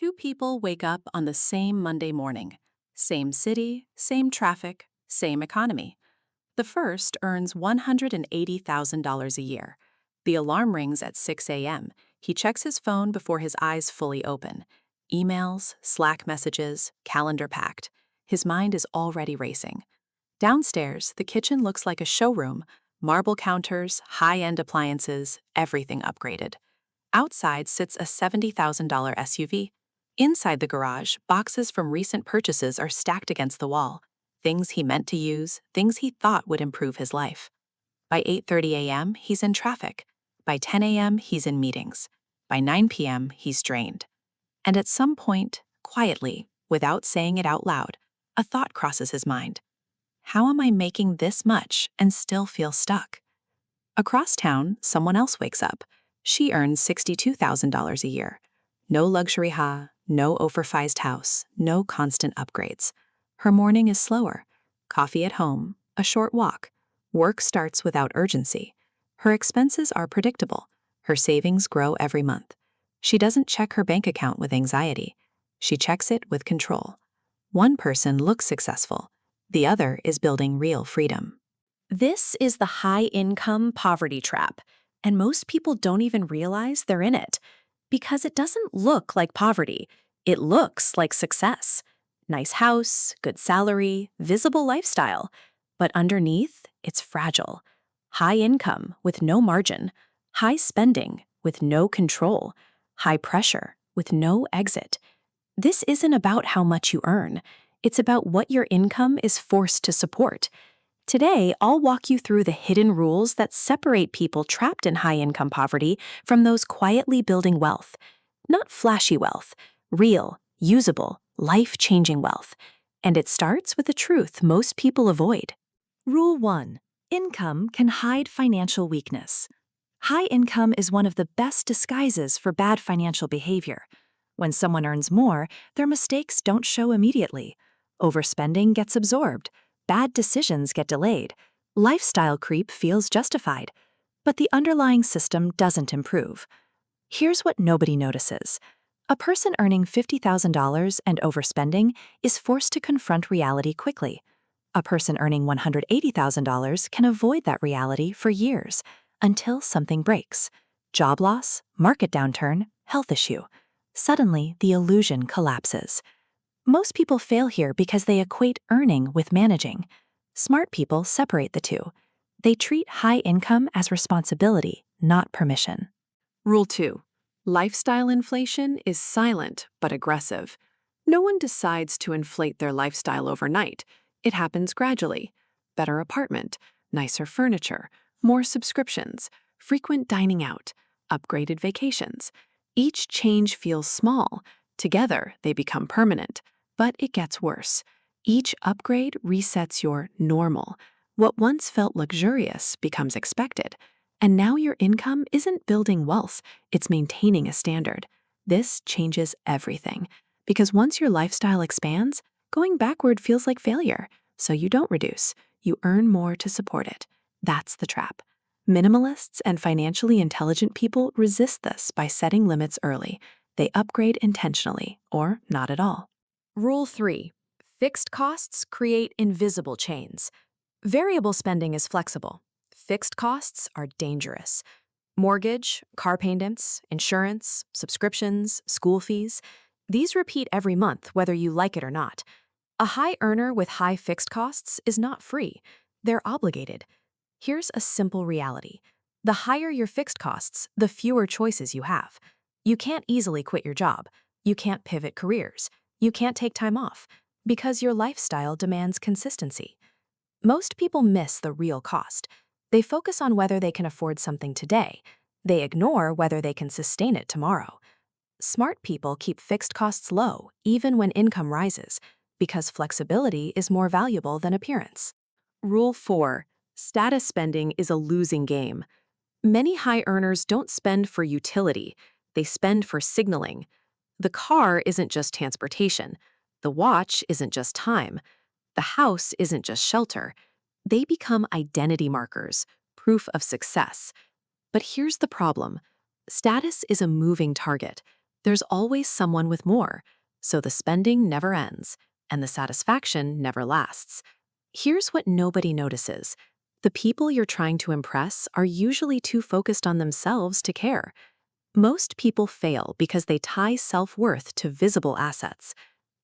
Two people wake up on the same Monday morning. Same city, same traffic, same economy. The first earns $180,000 a year. The alarm rings at 6 a.m. He checks his phone before his eyes fully open. Emails, Slack messages, calendar packed. His mind is already racing. Downstairs, the kitchen looks like a showroom. Marble counters, high-end appliances, everything upgraded. Outside sits a $70,000 SUV. Inside the garage, boxes from recent purchases are stacked against the wall. Things he meant to use, things he thought would improve his life. By 8:30 a.m., he's in traffic. By 10 a.m., he's in meetings. By 9 p.m., he's drained. And at some point, quietly, without saying it out loud, a thought crosses his mind. How am I making this much and still feel stuck? Across town, someone else wakes up. She earns $62,000 a year. No luxury no oversized house, no constant upgrades. Her morning is slower. Coffee at home, a short walk. Work starts without urgency. Her expenses are predictable. Her savings grow every month. She doesn't check her bank account with anxiety. She checks it with control. One person looks successful. The other is building real freedom. This is the high-income poverty trap, and most people don't even realize they're in it because it doesn't look like poverty. It looks like success. Nice house, good salary, visible lifestyle. But underneath, it's fragile. High income with no margin. High spending with no control. High pressure with no exit. This isn't about how much you earn. It's about what your income is forced to support. Today, I'll walk you through the hidden rules that separate people trapped in high-income poverty from those quietly building wealth. Not flashy wealth, real, usable, life-changing wealth. And it starts with a truth most people avoid. Rule 1. Income can hide financial weakness. High income is one of the best disguises for bad financial behavior. When someone earns more, their mistakes don't show immediately. Overspending gets absorbed. Bad decisions get delayed. Lifestyle creep feels justified. But the underlying system doesn't improve. Here's what nobody notices. A person earning $50,000 and overspending is forced to confront reality quickly. A person earning $180,000 can avoid that reality for years, until something breaks. Job loss, market downturn, health issue. Suddenly, the illusion collapses. Most people fail here because they equate earning with managing. Smart people separate the two. They treat high income as responsibility, not permission. Rule 2. Lifestyle inflation is silent but aggressive. No one decides to inflate their lifestyle overnight. It happens gradually. Better apartment, nicer furniture, more subscriptions, frequent dining out, upgraded vacations. Each change feels small. Together, they become permanent. But it gets worse. Each upgrade resets your normal. What once felt luxurious becomes expected. And now your income isn't building wealth, it's maintaining a standard. This changes everything. Because once your lifestyle expands, going backward feels like failure. So you don't reduce. You earn more to support it. That's the trap. Minimalists and financially intelligent people resist this by setting limits early. They upgrade intentionally, or not at all. Rule 3. Fixed costs create invisible chains. Variable spending is flexible. Fixed costs are dangerous. Mortgage, car payments, insurance, subscriptions, school fees, these repeat every month whether you like it or not. A high earner with high fixed costs is not free. They're obligated. Here's a simple reality. The higher your fixed costs, the fewer choices you have. You can't easily quit your job. You can't pivot careers. You can't take time off because your lifestyle demands consistency. Most people miss the real cost. They focus on whether they can afford something today. They ignore whether they can sustain it tomorrow. Smart people keep fixed costs low even when income rises because flexibility is more valuable than appearance. Rule 4. Status spending is a losing game. Many high earners don't spend for utility. They spend for signaling. The car isn't just transportation. The watch isn't just time. The house isn't just shelter. They become identity markers, proof of success. But here's the problem. Status is a moving target. There's always someone with more, so the spending never ends, and the satisfaction never lasts. Here's what nobody notices. The people you're trying to impress are usually too focused on themselves to care. Most people fail because they tie self-worth to visible assets.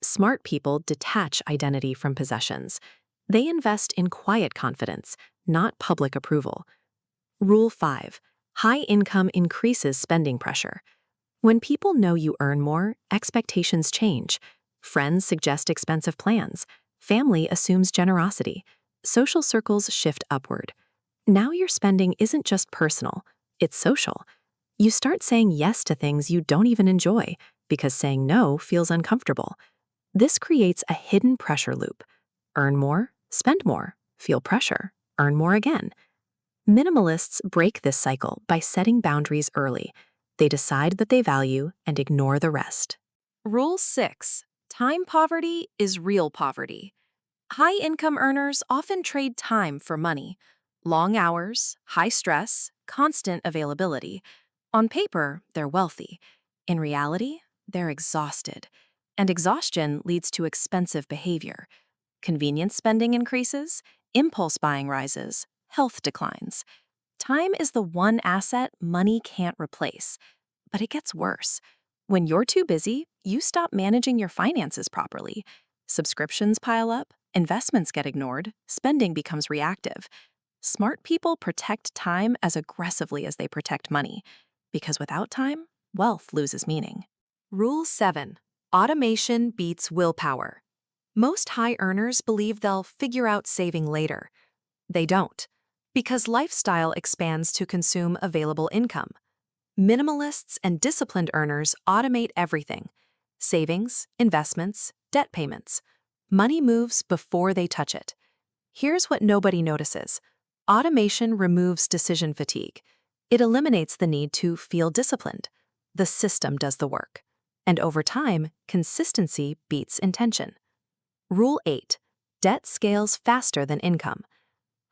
Smart people detach identity from possessions. They invest in quiet confidence, not public approval. Rule 5. High income increases spending pressure. When people know you earn more, expectations change. Friends suggest expensive plans. Family assumes generosity. Social circles shift upward. Now your spending isn't just personal, it's social. You start saying yes to things you don't even enjoy because saying no feels uncomfortable. This creates a hidden pressure loop. Earn more, spend more, feel pressure, earn more again. Minimalists break this cycle by setting boundaries early. They decide that they value and ignore the rest. Rule 6. Time poverty is real poverty. High-income earners often trade time for money. Long hours, high stress, constant availability. On paper, they're wealthy. In reality, they're exhausted. And exhaustion leads to expensive behavior. Convenience spending increases, impulse buying rises, health declines. Time is the one asset money can't replace. But it gets worse. When you're too busy, you stop managing your finances properly. Subscriptions pile up, investments get ignored, spending becomes reactive. Smart people protect time as aggressively as they protect money, because without time, wealth loses meaning. Rule 7. Automation beats willpower. Most high earners believe they'll figure out saving later. They don't, because lifestyle expands to consume available income. Minimalists and disciplined earners automate everything: savings, investments, debt payments. Money moves before they touch it. Here's what nobody notices. Automation removes decision fatigue. It eliminates the need to feel disciplined. The system does the work. And over time, consistency beats intention. Rule 8. Debt scales faster than income.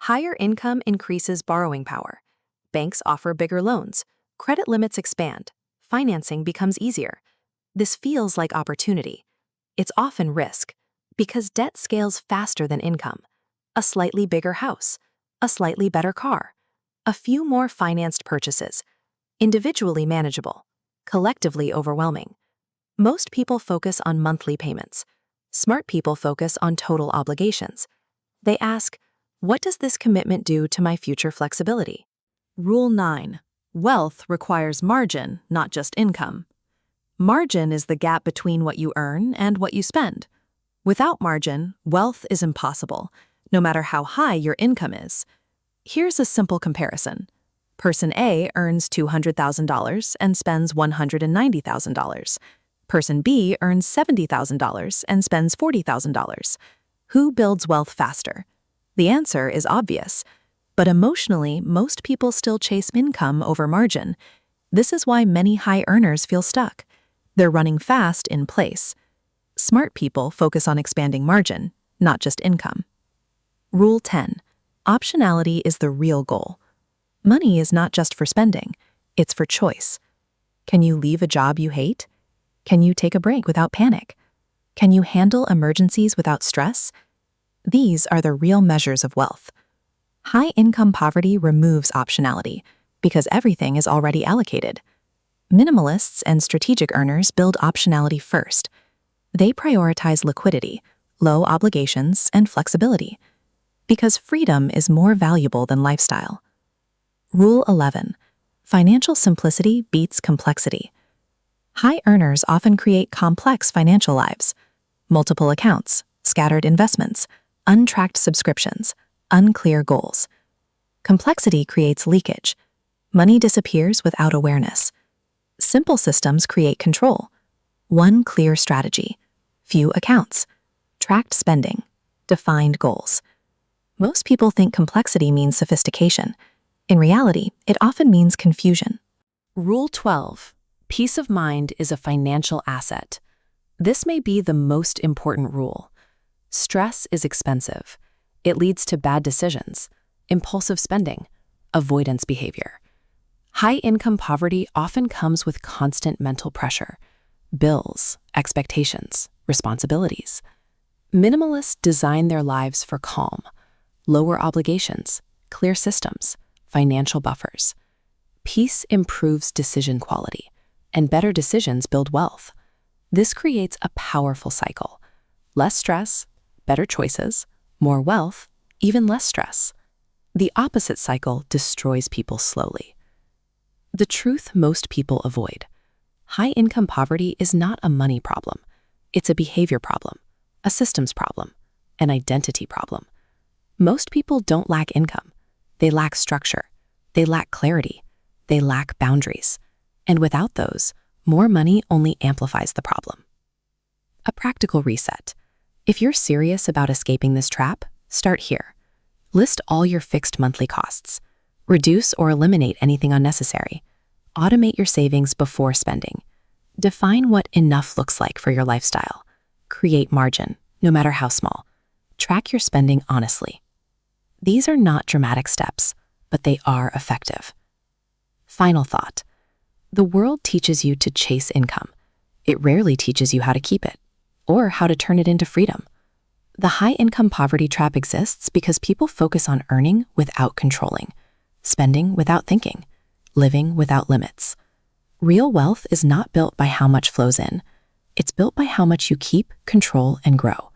Higher income increases borrowing power. Banks offer bigger loans. Credit limits expand. Financing becomes easier. This feels like opportunity. It's often risk, because debt scales faster than income. A slightly bigger house, a slightly better car, a few more financed purchases. Individually manageable, collectively overwhelming. Most people focus on monthly payments. Smart people focus on total obligations. They ask, what does this commitment do to my future flexibility? Rule 9. Wealth requires margin, not just income. Margin is the gap between what you earn and what you spend. Without margin, wealth is impossible, no matter how high your income is. Here's a simple comparison. Person A earns $200,000 and spends $190,000. Person B earns $70,000 and spends $40,000. Who builds wealth faster? The answer is obvious. But emotionally, most people still chase income over margin. This is why many high earners feel stuck. They're running fast in place. Smart people focus on expanding margin, not just income. Rule 10. Optionality is the real goal. Money is not just for spending, it's for choice. Can you leave a job you hate? Can you take a break without panic? Can you handle emergencies without stress? These are the real measures of wealth. High-income poverty removes optionality because everything is already allocated. Minimalists and strategic earners build optionality first. They prioritize liquidity, low obligations, and flexibility, because freedom is more valuable than lifestyle. Rule 11. Financial simplicity beats complexity. High earners often create complex financial lives: multiple accounts, scattered investments, untracked subscriptions, unclear goals. Complexity creates leakage. Money disappears without awareness. Simple systems create control. One clear strategy, few accounts, tracked spending, defined goals. Most people think complexity means sophistication. In reality, it often means confusion. Rule 12. Peace of mind is a financial asset. This may be the most important rule. Stress is expensive. It leads to bad decisions, impulsive spending, avoidance behavior. High-income poverty often comes with constant mental pressure. bills, expectations, responsibilities. Minimalists design their lives for calm, lower obligations, clear systems, financial buffers. Peace improves decision quality, and better decisions build wealth. This creates a powerful cycle. Less stress, better choices, more wealth, even less stress. The opposite cycle destroys people slowly. The truth most people avoid. High-income poverty is not a money problem. It's a behavior problem, a systems problem, an identity problem. Most people don't lack income. They lack structure. They lack clarity. They lack boundaries. And without those, more money only amplifies the problem. A practical reset. If you're serious about escaping this trap, start here. List all your fixed monthly costs. Reduce or eliminate anything unnecessary. Automate your savings before spending. Define what enough looks like for your lifestyle. Create margin, no matter how small. Track your spending honestly. These are not dramatic steps, but they are effective. Final thought. The world teaches you to chase income. It rarely teaches you how to keep it, or how to turn it into freedom. The high-income poverty trap exists because people focus on earning without controlling, spending without thinking, living without limits. Real wealth is not built by how much flows in. It's built by how much you keep, control, and grow.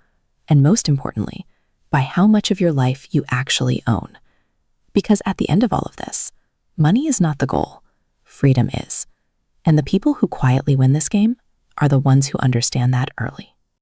And most importantly, by how much of your life you actually own. Because at the end of all of this, money is not the goal, freedom is. And the people who quietly win this game are the ones who understand that early.